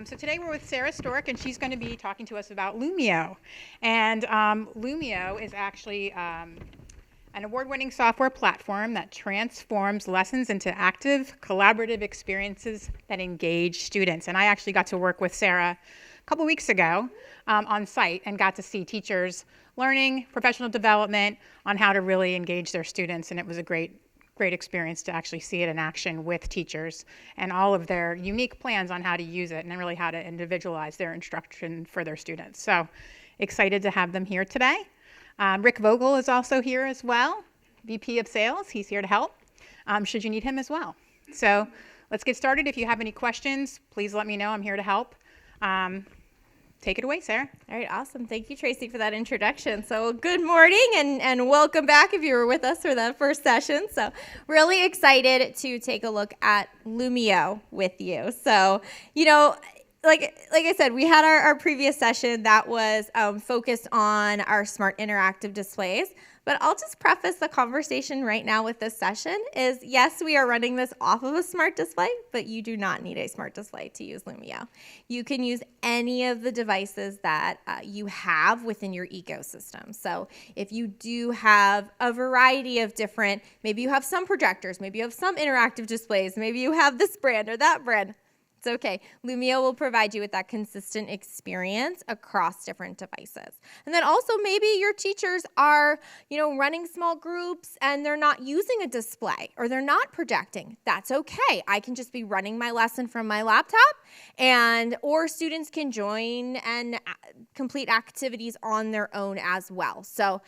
So today we're with Sarah Stork, and she's going to be talking to us about Lumio. And Lumio is actually an award-winning software platform that transforms lessons into active, collaborative experiences that engage students. And I actually got to work with Sarah a couple weeks ago on site and got to see teachers learning professional development on how to really engage their students, and it was a great experience to actually see it in action with teachers and all of their unique plans on how to use it and really how to individualize their instruction for their students. So excited to have them here today. Rick Vogel is also here as well, VP of Sales. He's here to help should you need him as well. So let's get started. If you have any questions, please let me know. I'm here to help. Take it away, Sarah. All right, awesome. Thank you, Tracy, for that introduction. So good morning and welcome back if you were with us for that first session. So really excited to take a look at Lumio with you. So, like I said, we had our previous session that was focused on our smart interactive displays. But I'll just preface the conversation right now with this session is, yes, we are running this off of a smart display, but you do not need a smart display to use Lumio. You can use any of the devices that you have within your ecosystem. So if you do have a variety of different, maybe you have some projectors, maybe you have some interactive displays, maybe you have this brand or that brand, it's okay. Lumio will provide you with that consistent experience across different devices. And then also maybe your teachers are, running small groups and they're not using a display or they're not projecting. That's okay. I can just be running my lesson from my laptop or students can join and complete activities on their own as well. So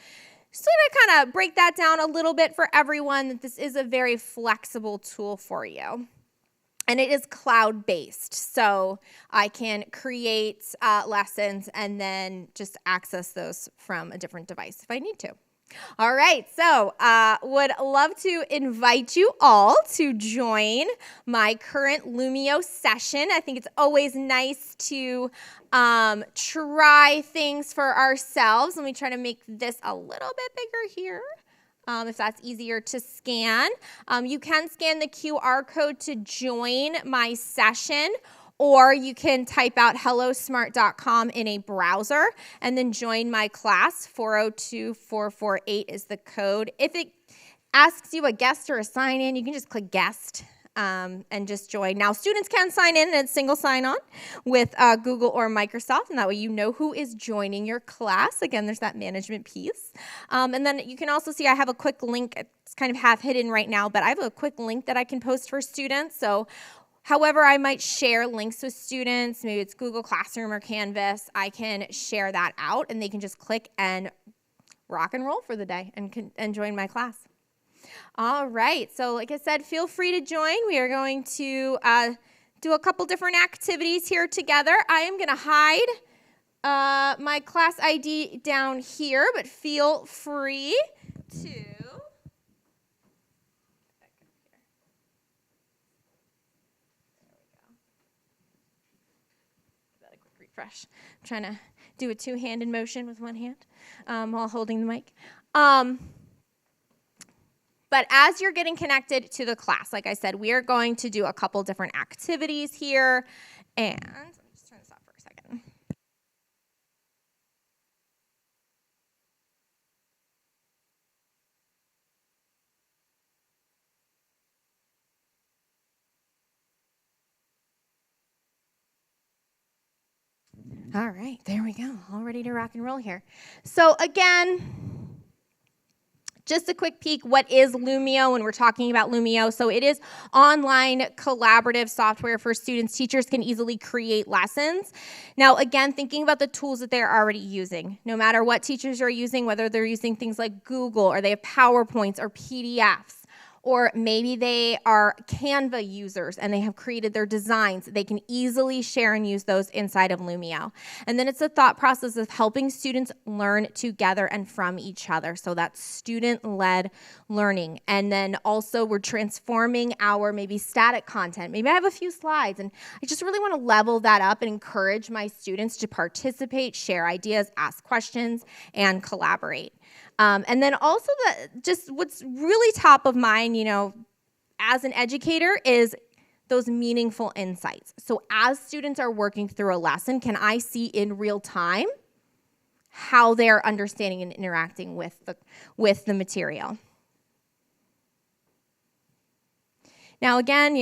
to kind of break that down a little bit for everyone, that this is a very flexible tool for you. And it is cloud-based, so I can create lessons and then just access those from a different device if I need to. All right, so would love to invite you all to join my current Lumio session. I think it's always nice to try things for ourselves. Let me try to make this a little bit bigger here. If that's easier to scan. You can scan the QR code to join my session, or you can type out hellosmart.com in a browser and then join my class. 402448 is the code. If it asks you a guest or a sign-in, you can just click guest. And just join. Now, students can sign in and single sign-on with Google or Microsoft, and that way you know who is joining your class. Again, there's that management piece. And then you can also see I have a quick link. It's kind of half hidden right now, but I have a quick link that I can post for students. So however I might share links with students, maybe it's Google Classroom or Canvas, I can share that out, and they can just click and rock and roll for the day and join my class. All right, so like I said, feel free to join. We are going to do a couple different activities here together. I am going to hide my class ID down here, but feel free to... There we go. Give that a quick refresh. I'm trying to do a two-handed motion with one hand while holding the mic. But as you're getting connected to the class, like I said, we are going to do a couple different activities here. And let me just turn this off for a second. All right, there we go. All ready to rock and roll here. So again, just a quick peek, what is Lumio when we're talking about Lumio? So it is online collaborative software for students. Teachers can easily create lessons. Now, again, thinking about the tools that they're already using, no matter what teachers are using, whether they're using things like Google or they have PowerPoints or PDFs, or maybe they are Canva users and they have created their designs. They can easily share and use those inside of Lumio. And then it's a thought process of helping students learn together and from each other. So that's student-led learning. And then also we're transforming our maybe static content. Maybe I have a few slides and I just really want to level that up and encourage my students to participate, share ideas, ask questions, and collaborate. And then also just what's really top of mind, as an educator is those meaningful insights. So as students are working through a lesson, can I see in real time how they're understanding and interacting with the material? Now again,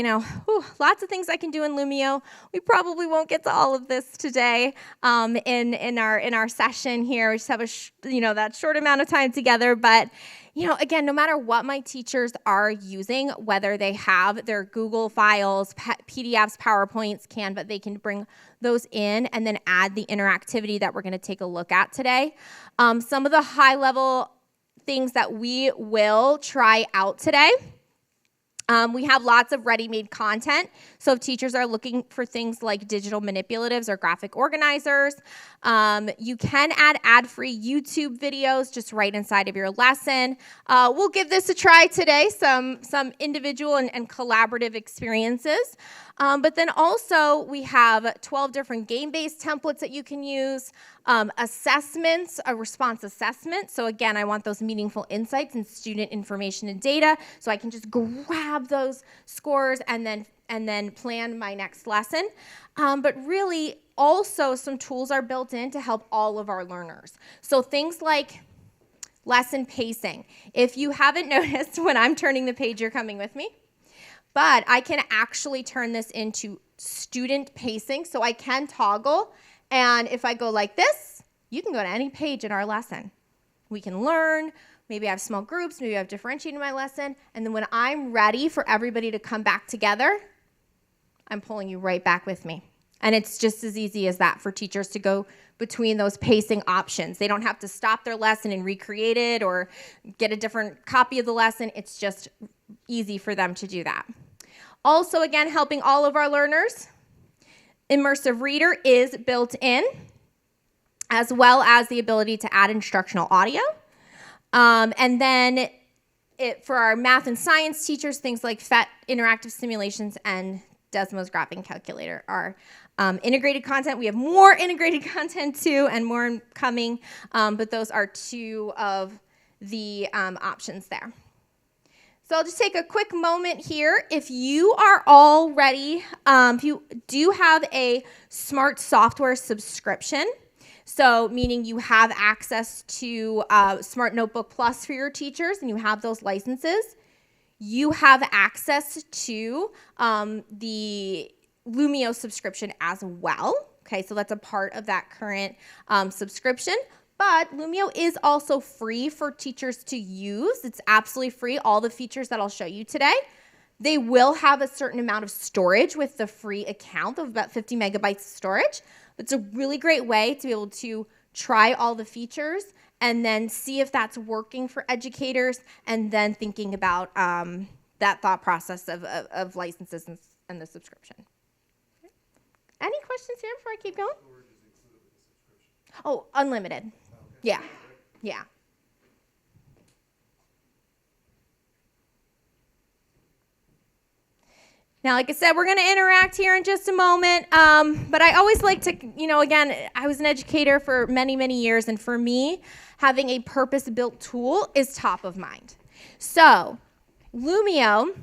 lots of things I can do in Lumio. We probably won't get to all of this today in our session here. We just have that short amount of time together. But again, no matter what my teachers are using, whether they have their Google files, PDFs, PowerPoints, Canva, they can bring those in and then add the interactivity that we're going to take a look at today. Some of the high-level things that we will try out today. We have lots of ready-made content. So if teachers are looking for things like digital manipulatives or graphic organizers, you can add ad-free YouTube videos just right inside of your lesson. We'll give this a try today, some individual and collaborative experiences. But then also we have 12 different game-based templates that you can use, assessments, a response assessment. So again, I want those meaningful insights and student information and data, so I can just grab those scores and then plan my next lesson. But really, also some tools are built in to help all of our learners. So things like lesson pacing. If you haven't noticed, when I'm turning the page, you're coming with me. But I can actually turn this into student pacing, so I can toggle. And if I go like this, you can go to any page in our lesson. We can learn. Maybe I have small groups. Maybe I've differentiated my lesson. And then when I'm ready for everybody to come back together, I'm pulling you right back with me. And it's just as easy as that for teachers to go between those pacing options. They don't have to stop their lesson and recreate it or get a different copy of the lesson. It's just easy for them to do that. Also, again, helping all of our learners, Immersive Reader is built in, as well as the ability to add instructional audio. And then for our math and science teachers, things like PhET interactive simulations and Desmo's graphing calculator are integrated content. We have more integrated content too, and more coming, but those are two of the options there. So I'll just take a quick moment here. If you are all ready, if you do have a smart software subscription, so meaning you have access to Smart Notebook Plus for your teachers and you have those licenses, you have access to the Lumio subscription as well. Okay, so that's a part of that current subscription. But Lumio is also free for teachers to use. It's absolutely free, all the features that I'll show you today. They will have a certain amount of storage with the free account of about 50 megabytes of storage. It's a really great way to be able to try all the features and then see if that's working for educators, and then thinking about that thought process of licenses and the subscription. Okay. Any questions here before I keep going? Oh, unlimited. Yeah, yeah. Now, like I said, we're going to interact here in just a moment, but I always like to, again, I was an educator for many, many years, and for me, having a purpose-built tool is top of mind. So, Lumio,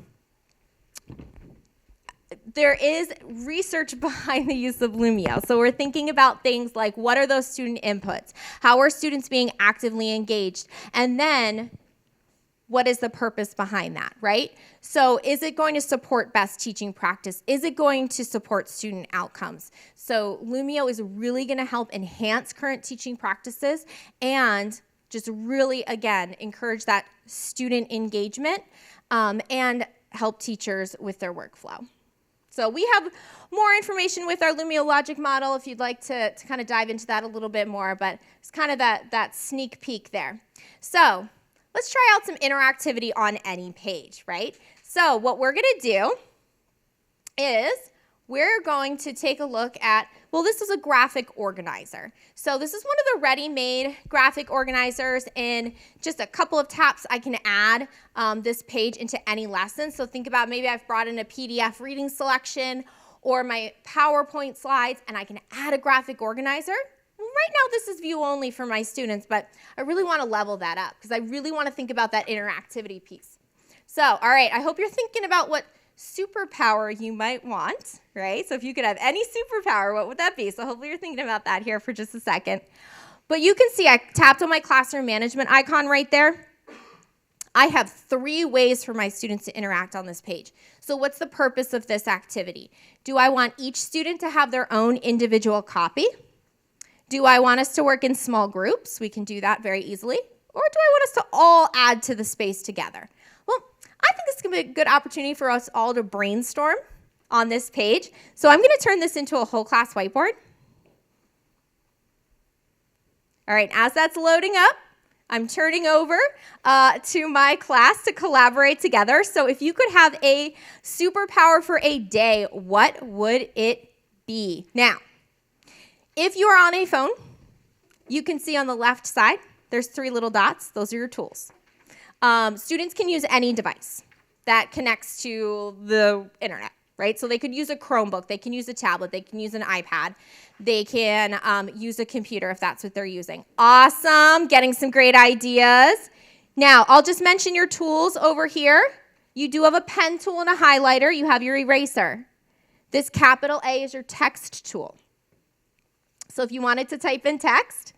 there is research behind the use of Lumio. So we're thinking about things like, what are those student inputs? How are students being actively engaged? And then, what is the purpose behind that, right? So is it going to support best teaching practice? Is it going to support student outcomes? So Lumio is really going to help enhance current teaching practices and just really, again, encourage that student engagement and help teachers with their workflow. So we have more information with our Lumio logic model if you'd like to kind of dive into that a little bit more, but it's kind of that sneak peek there. So let's try out some interactivity on any page, right? So what we're going to do is we're going to take a look at, well, this is a graphic organizer. So this is one of the ready-made graphic organizers. In just a couple of taps, I can add this page into any lesson. So think about, maybe I've brought in a PDF reading selection or my PowerPoint slides, and I can add a graphic organizer. Right now, this is view only for my students, but I really want to level that up because I really want to think about that interactivity piece. So, all right, I hope you're thinking about what superpower you might want, right? So if you could have any superpower, what would that be? So hopefully you're thinking about that here for just a second. But you can see I tapped on my classroom management icon right there. I have 3 ways for my students to interact on this page. So what's the purpose of this activity? Do I want each student to have their own individual copy? Do I want us to work in small groups? We can do that very easily. Or do I want us to all add to the space together? Well, I think this is going to be a good opportunity for us all to brainstorm on this page. So I'm going to turn this into a whole class whiteboard. All right, as that's loading up, I'm turning over to my class to collaborate together. So if you could have a superpower for a day, what would it be? Now, if you are on a phone, you can see on the left side, there's 3 little dots. Those are your tools. Students can use any device that connects to the internet, right? So they could use a Chromebook, they can use a tablet, they can use an iPad, they can use a computer if that's what they're using. Awesome, getting some great ideas. Now, I'll just mention your tools over here. You do have a pen tool and a highlighter. You have your eraser. This capital A is your text tool. So if you wanted to type in text,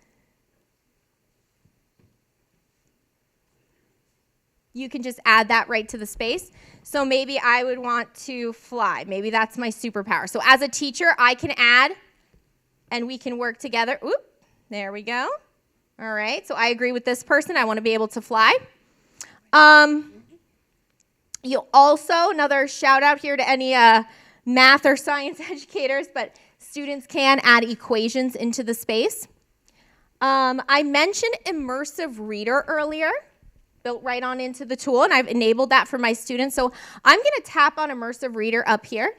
you can just add that right to the space. So maybe I would want to fly. Maybe that's my superpower. So as a teacher, I can add and we can work together. Oop, there we go. All right, so I agree with this person. I want to be able to fly. You'll also, another shout out here to any math or science educators, but students can add equations into the space. I mentioned immersive reader earlier, built right on into the tool, and I've enabled that for my students. So I'm going to tap on immersive reader up here.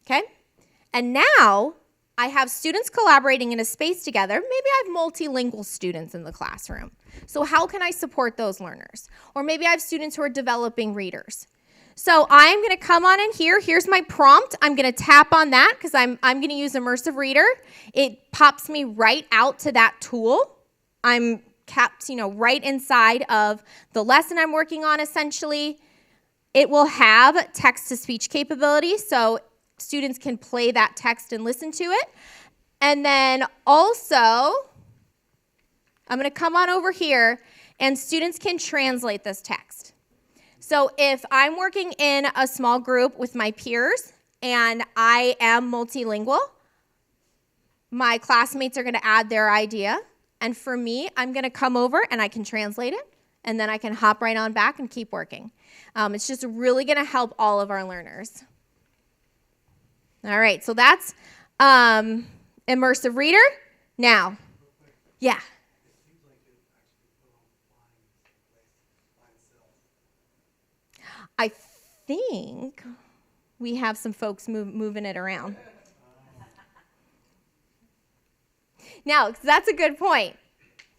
Okay, and now I have students collaborating in a space together. Maybe I have multilingual students in the classroom. So how can I support those learners? Or maybe I have students who are developing readers. So I'm going to come on in here. Here's my prompt. I'm going to tap on that because I'm going to use immersive reader. It pops me right out to that tool. I'm kept, right inside of the lesson I'm working on essentially. It will have text-to-speech capability, so students can play that text and listen to it. And then also, I'm going to come on over here, and students can translate this text. So if I'm working in a small group with my peers, and I am multilingual, my classmates are going to add their idea. And for me, I'm going to come over and I can translate it, and then I can hop right on back and keep working. It's just really going to help all of our learners. All right, so that's immersive reader. Now, yeah. I think we have some folks moving it around. Now, that's a good point,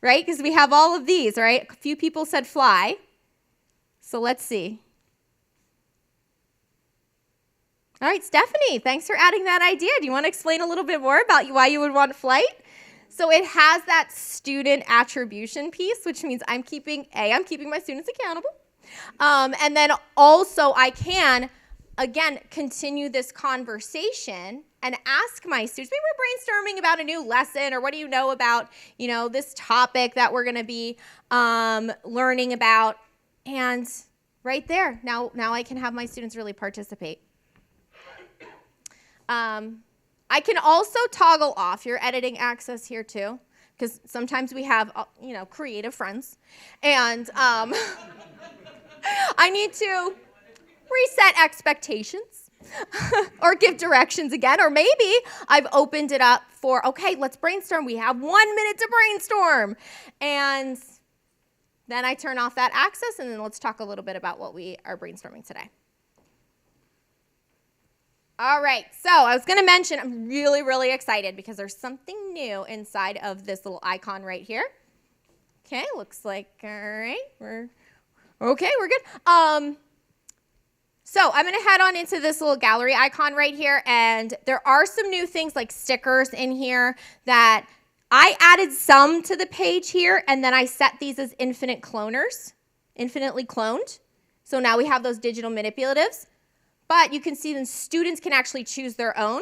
right? Because we have all of these, right? A few people said fly. So let's see. All right, Stephanie, thanks for adding that idea. Do you want to explain a little bit more about why you would want flight? So it has that student attribution piece, which means I'm keeping my students accountable. And then also I can, again, continue this conversation and ask my students, maybe we're brainstorming about a new lesson, or what do you know about, this topic that we're going to be learning about. And right there, now I can have my students really participate. I can also toggle off your editing access here too, because sometimes we have, creative friends. And I need to reset expectations or give directions again. Or maybe I've opened it up for, okay, let's brainstorm. We have 1 minute to brainstorm. And then I turn off that access, and then let's talk a little bit about what we are brainstorming today. All right, so I was going to mention I'm really, really excited because there's something new inside of this little icon right here. Okay, looks like, all right, we're good. So I'm going to head on into this little gallery icon right here, and there are some new things like stickers in here that I added some to the page here, and then I set these as infinitely cloned. So now we have those digital manipulatives. But you can see then students can actually choose their own.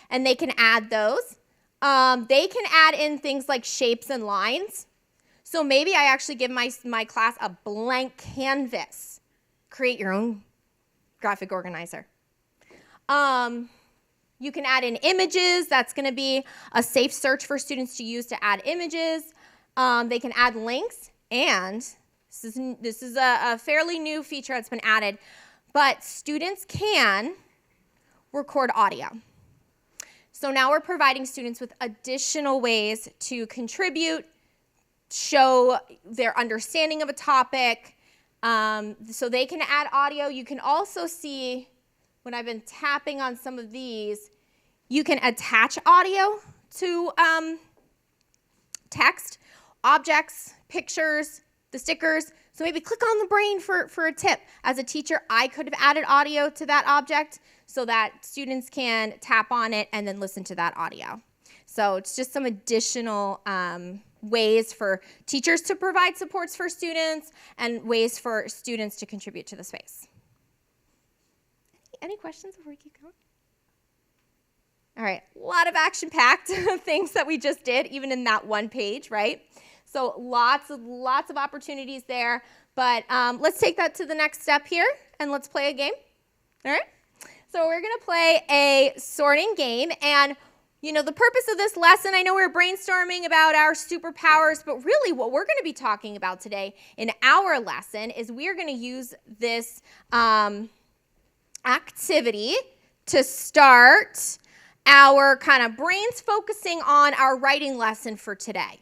And they can add those. They can add in things like shapes and lines. So maybe I actually give my class a blank canvas. Create your own graphic organizer. You can add in images. That's going to be a safe search for students to use to add images. They can add links, and this is a fairly new feature that's been added, but students can record audio. So now we're providing students with additional ways to contribute, show their understanding of a topic, so they can add audio. You can also see, when I've been tapping on some of these, you can attach audio to text, objects, pictures, the stickers. So maybe click on the brain for a tip. As a teacher, I could have added audio to that object so that students can tap on it and then listen to that audio. So it's just some additional ways for teachers to provide supports for students and ways for students to contribute to the space. Any questions before we keep going? All right, a lot of action-packed things that we just did, even in that one page, right? So lots of opportunities there. But let's take that to the next step here, and let's play a game. All right? So we're going to play a sorting game. And, you know, the purpose of this lesson, I know we're brainstorming about our superpowers, but really what we're going to be talking about today in our lesson is we're going to use this activity to start our kind of brains focusing on our writing lesson for today.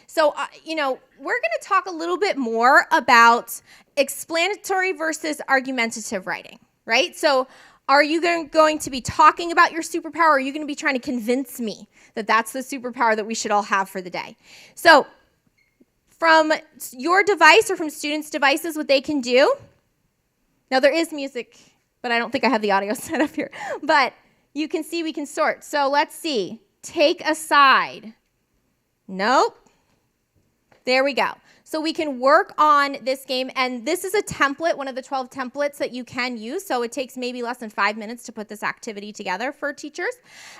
So, you know, we're going to talk a little bit more about explanatory versus argumentative writing, right? So are you going to be talking about your superpower, or are you going to be trying to convince me that that's the superpower that we should all have for the day? So from your device or from students' devices, what they can do, now there is music, but I don't think I have the audio set up here, but you can see we can sort. So let's see. Take a side. Nope. There we go. So we can work on this game, and this is a template, one of the 12 templates that you can use. So it takes maybe less than 5 minutes to put this activity together for teachers,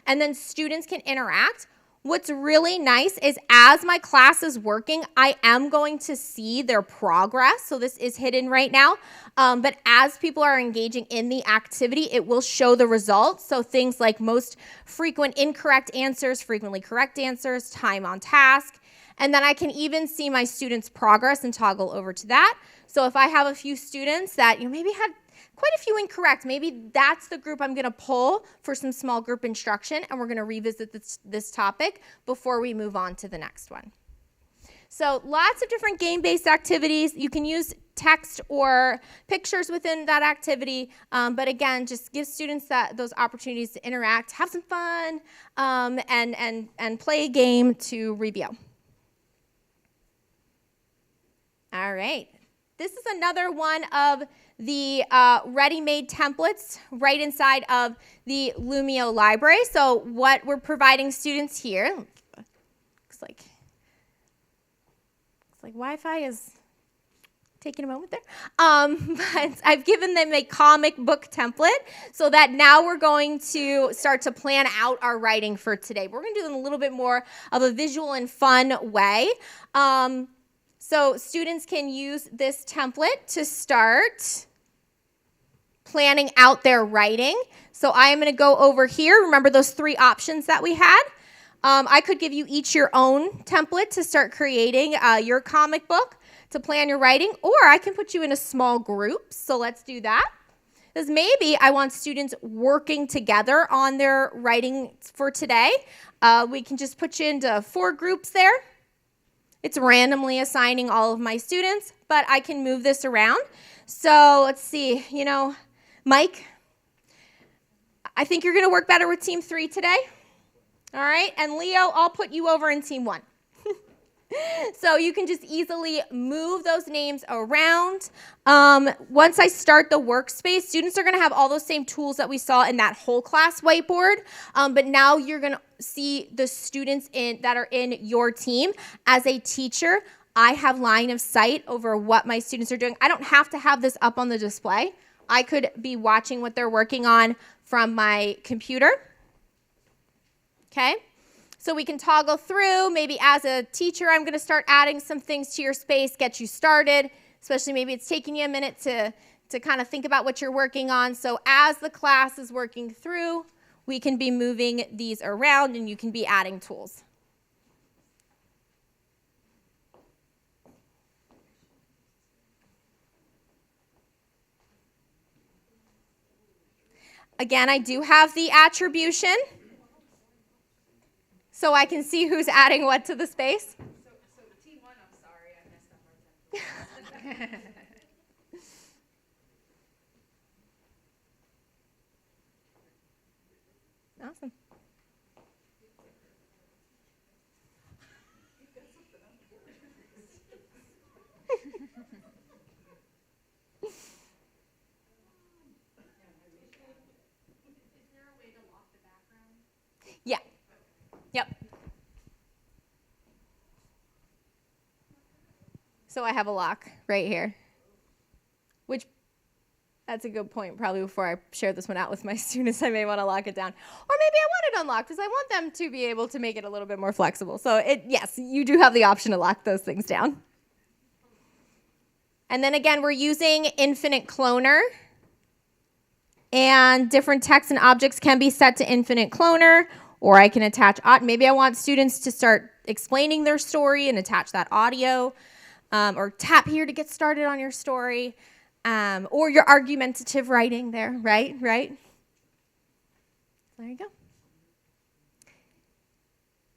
and then students can interact. What's really nice is as my class is working, I am going to see their progress. So this is hidden right now, but as people are engaging in the activity, it will show the results. So things like most frequent incorrect answers, frequently correct answers, time on task. And then I can even see my students' progress and toggle over to that. So if I have a few students that maybe had quite a few incorrect, maybe that's the group I'm going to pull for some small group instruction, and we're going to revisit this topic before we move on to the next one. So lots of different game-based activities. You can use text or pictures within that activity, but again, just give students those opportunities to interact, have some fun, and play a game to review. All right, this is another one of the ready-made templates right inside of the Lumio library. So what we're providing students here, looks like Wi-Fi is taking a moment there. But I've given them a comic book template so that now we're going to start to plan out our writing for today. We're going to do it in a little bit more of a visual and fun way. So students can use this template to start planning out their writing. So I am going to go over here. Remember those 3 options that we had? I could give you each your own template to start creating your comic book to plan your writing, or I can put you in a small group. So let's do that. Because maybe I want students working together on their writing for today. We can just put you into 4 groups there. It's randomly assigning all of my students, but I can move this around. So let's see, Mike, I think you're going to work better with team 3 today. All right, and Leo, I'll put you over in team 1. So you can just easily move those names around. Once I start the workspace, students are going to have all those same tools that we saw in that whole class whiteboard, but now you're going to see the students that are in your team. As a teacher, I have line of sight over what my students are doing. I don't have to have this up on the display. I could be watching what they're working on from my computer. Okay? So we can toggle through. Maybe as a teacher, I'm going to start adding some things to your space, get you started, especially maybe it's taking you a minute to kind of think about what you're working on. So as the class is working through, we can be moving these around and you can be adding tools. Again, I do have the attribution, so I can see who's adding what to the space. So T1, I'm sorry, I messed up my Awesome. Yeah. Yep. So I have a lock right here, which that's a good point. Probably before I share this one out with my students, I may want to lock it down. Or maybe I want it unlocked because I want them to be able to make it a little bit more flexible. So yes, you do have the option to lock those things down. And then again, we're using Infinite Cloner. And different text and objects can be set to Infinite Cloner, or I can attach, maybe I want students to start explaining their story and attach that audio, or tap here to get started on your story, or your argumentative writing there, right? There you go.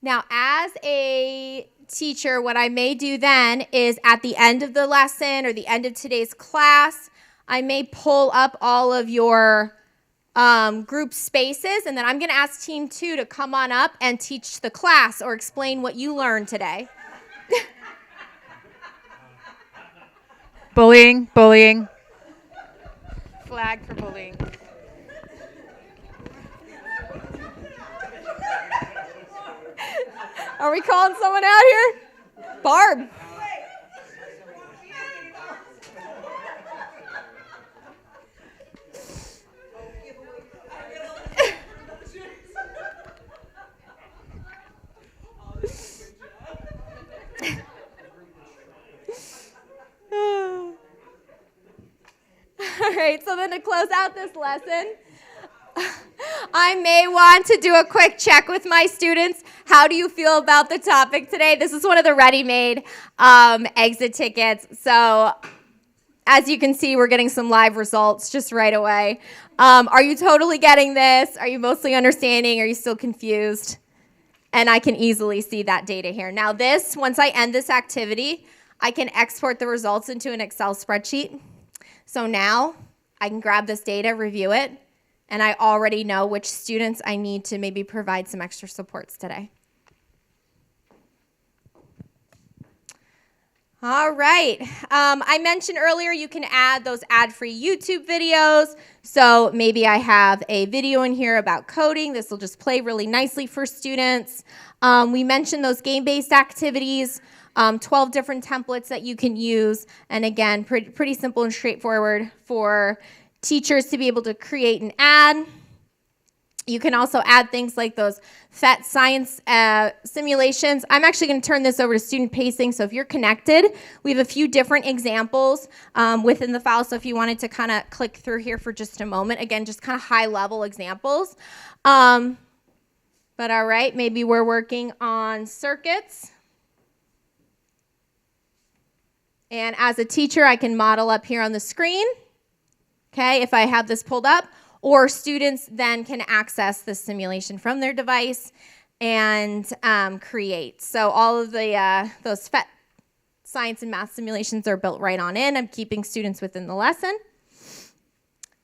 Now, as a teacher, what I may do then is at the end of the lesson or the end of today's class, I may pull up all of your group spaces, and then I'm going to ask Team 2 to come on up and teach the class or explain what you learned today. Bullying. Flag for bullying. Are we calling someone out here? Barb. All right, so then to close out this lesson, I may want to do a quick check with my students. How do you feel about the topic today? This is one of the ready-made exit tickets. So as you can see, we're getting some live results just right away. Are you totally getting this? Are you mostly understanding? Are you still confused? And I can easily see that data here. Now this, once I end this activity, I can export the results into an Excel spreadsheet. So now I can grab this data, review it, and I already know which students I need to maybe provide some extra supports today. All right. I mentioned earlier you can add those ad-free YouTube videos. So maybe I have a video in here about coding. This will just play really nicely for students. We mentioned those game-based activities, 12 different templates that you can use. And again, pretty simple and straightforward for teachers to be able to create an ad. You can also add things like those PhET science simulations. I'm actually going to turn this over to student pacing, so if you're connected, we have a few different examples within the file, so if you wanted to kind of click through here for just a moment, again, just kind of high-level examples. But all right, maybe we're working on circuits. And as a teacher, I can model up here on the screen, okay, if I have this pulled up. Or students then can access the simulation from their device and create. So all of the those PhET science and math simulations are built right on in. I'm keeping students within the lesson.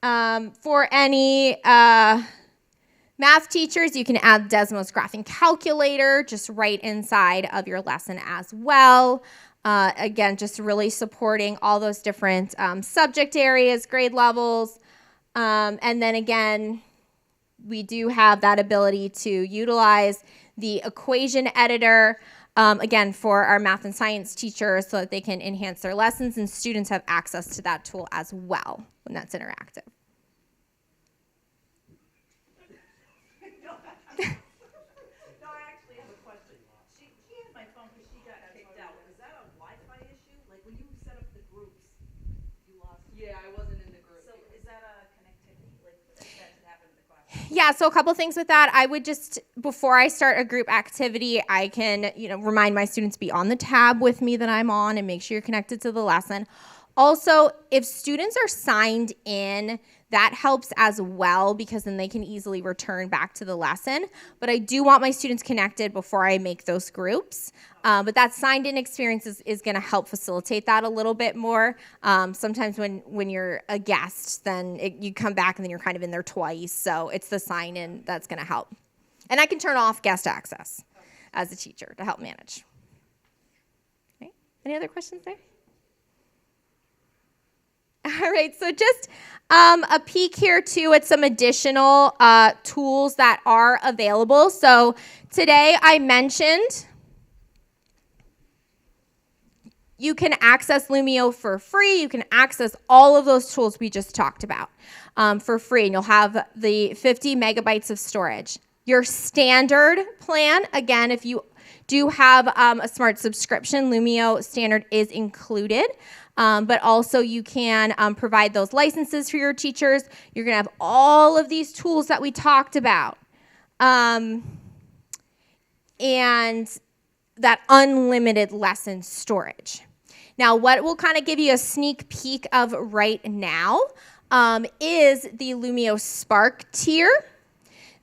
For any math teachers, you can add Desmos graphing calculator just right inside of your lesson as well. Again, just really supporting all those different subject areas, grade levels. And then again, we do have that ability to utilize the equation editor again, for our math and science teachers so that they can enhance their lessons, and students have access to that tool as well when that's interactive. No, I actually have a question. She has my phone because she got kicked out. Is that a Wi-Fi issue? Like when you set up the groups, you lost? Yeah, I wasn't in the group. So is that a connectivity? Like that should happen in the class? Yeah, so a couple things with that. I would just, before I start a group activity, I can, remind my students be on the tab with me that I'm on and make sure you're connected to the lesson. Also, if students are signed in, that helps as well because then they can easily return back to the lesson. But I do want my students connected before I make those groups. But that signed in experience is going to help facilitate that a little bit more. Sometimes when you're a guest, then you come back and then you're kind of in there twice. So it's the sign in that's going to help. And I can turn off guest access as a teacher to help manage. Okay. Any other questions there? All right, so just a peek here too at some additional tools that are available. So today I mentioned you can access Lumio for free. You can access all of those tools we just talked about for free, and you'll have the 50 megabytes of storage. Your standard plan, again, if you do have a smart subscription, Lumio Standard is included. But also you can provide those licenses for your teachers. You're going to have all of these tools that we talked about. And that unlimited lesson storage. Now, what will kind of give you a sneak peek of right now is the Lumio Spark tier.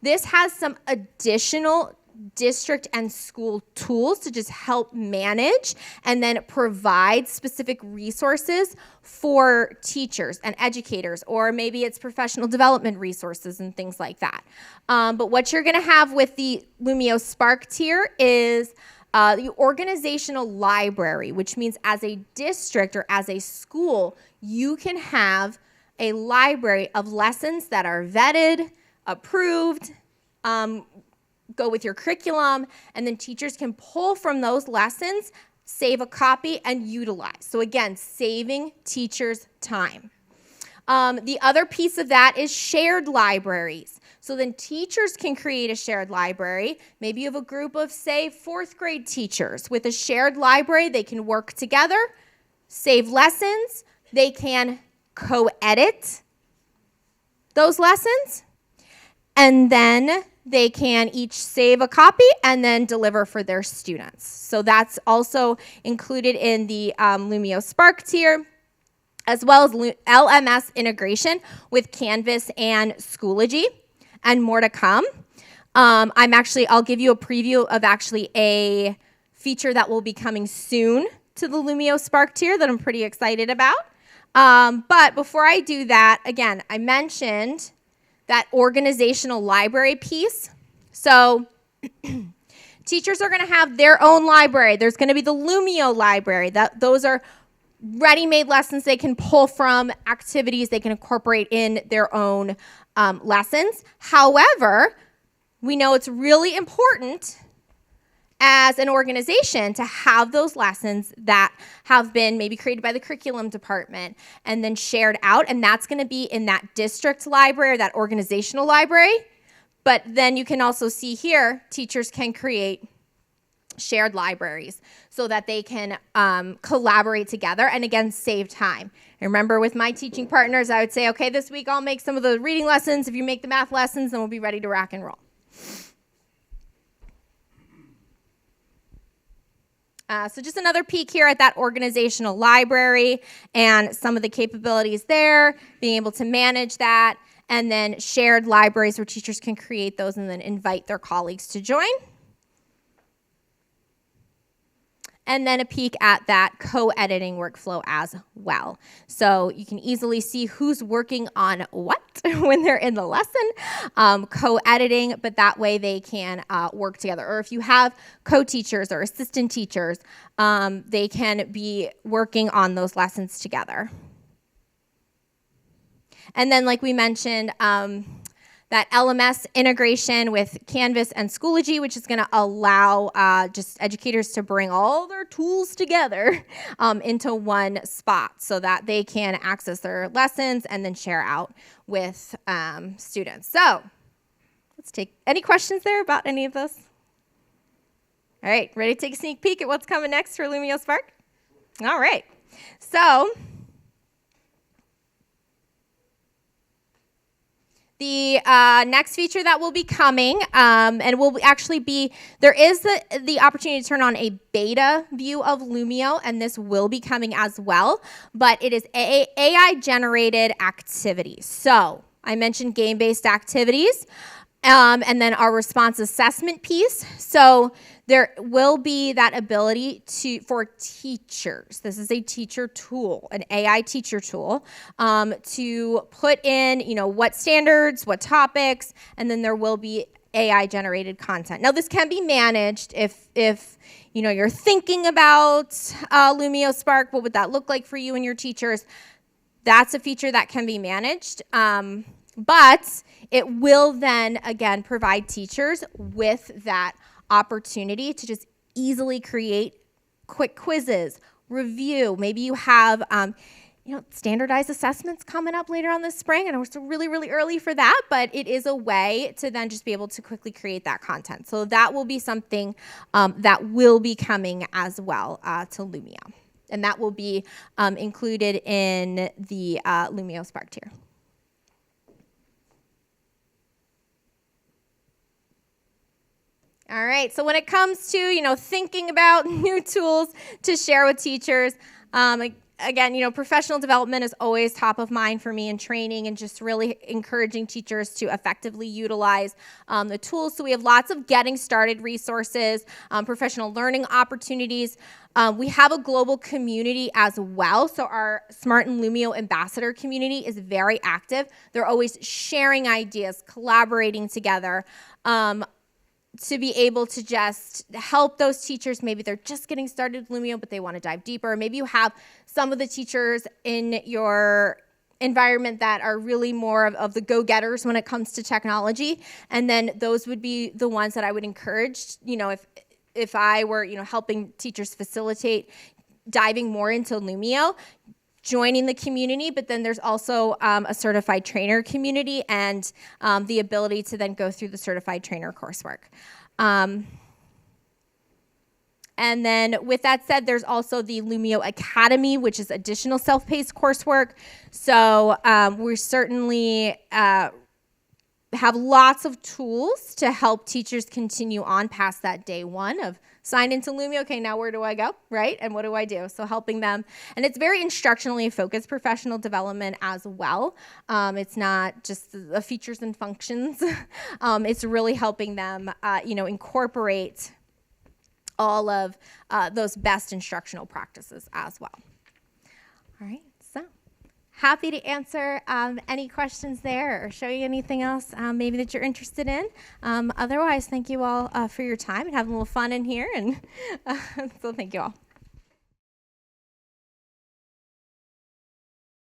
This has some additional district and school tools to just help manage and then provide specific resources for teachers and educators, or maybe it's professional development resources and things like that. But what you're going to have with the Lumio Spark tier is the organizational library, which means as a district or as a school, you can have a library of lessons that are vetted, approved, go with your curriculum, and then teachers can pull from those lessons, save a copy, and utilize. So again, saving teachers time. The other piece of that is shared libraries. So then teachers can create a shared library. Maybe you have a group of, say, 4th grade teachers. With a shared library, they can work together, save lessons, they can co-edit those lessons, and then they can each save a copy and then deliver for their students. So that's also included in the Lumio Spark tier, as well as LMS integration with Canvas and Schoology, and more to come. I'll give you a preview of actually a feature that will be coming soon to the Lumio Spark tier that I'm pretty excited about. But before I do that, again, I mentioned that organizational library piece. So teachers are going to have their own library. There's going to be the Lumio library. Those are ready-made lessons they can pull from, activities they can incorporate in their own lessons. However, we know it's really important as an organization to have those lessons that have been maybe created by the curriculum department and then shared out, and that's going to be in that district library, that organizational library. But then you can also see here, teachers can create shared libraries so that they can collaborate together and again save time. And remember, with my teaching partners, I would say, okay, this week I'll make some of the reading lessons. If you make the math lessons, then we'll be ready to rock and roll. So just another peek here at that organizational library and some of the capabilities there, being able to manage that, and then shared libraries where teachers can create those and then invite their colleagues to join. And then a peek at that co-editing workflow as well. So you can easily see who's working on what when they're in the lesson, co-editing, but that way they can work together. Or if you have co-teachers or assistant teachers, they can be working on those lessons together. And then like we mentioned, that LMS integration with Canvas and Schoology, which is going to allow just educators to bring all their tools together into one spot so that they can access their lessons and then share out with students. So let's take any questions there about any of those? All right, ready to take a sneak peek at what's coming next for Lumio Spark? All right, so the next feature that will be coming, and will actually be, there is the opportunity to turn on a beta view of Lumio, and this will be coming as well, but it is AI-generated activities. So I mentioned game-based activities, and then our response assessment piece. So there will be that ability for teachers. This is a teacher tool, an AI teacher tool, to put in, what standards, what topics, and then there will be AI generated content. Now this can be managed if you're thinking about Lumio Spark. What would that look like for you and your teachers? That's a feature that can be managed. But it will then, again, provide teachers with that opportunity to just easily create quick quizzes, review. Maybe you have, standardized assessments coming up later on this spring. I know we're still really, really early for that, but it is a way to then just be able to quickly create that content. So that will be something that will be coming as well to Lumio. And that will be included in the Lumio Spark tier. All right, so when it comes to, thinking about new tools to share with teachers, again, professional development is always top of mind for me in training and just really encouraging teachers to effectively utilize the tools. So we have lots of getting started resources, professional learning opportunities. We have a global community as well. So our Smart and Lumio ambassador community is very active. They're always sharing ideas, collaborating together, to be able to just help those teachers. Maybe they're just getting started with Lumio, but they want to dive deeper. Maybe you have some of the teachers in your environment that are really more of the go-getters when it comes to technology. And then those would be the ones that I would encourage, if I were, helping teachers facilitate diving more into Lumio, joining the community, but then there's also a certified trainer community and the ability to then go through the certified trainer coursework. And then with that said, there's also the Lumio Academy, which is additional self-paced coursework. So we certainly have lots of tools to help teachers continue on past that day one of sign into Lumio. Okay, now where do I go, right? And what do I do? So helping them. And it's very instructionally focused professional development as well. It's not just the features and functions. It's really helping them, incorporate all of those best instructional practices as well. All right, so happy to answer any questions there or show you anything else maybe that you're interested in. Otherwise, thank you all for your time and having a little fun in here. And so thank you all.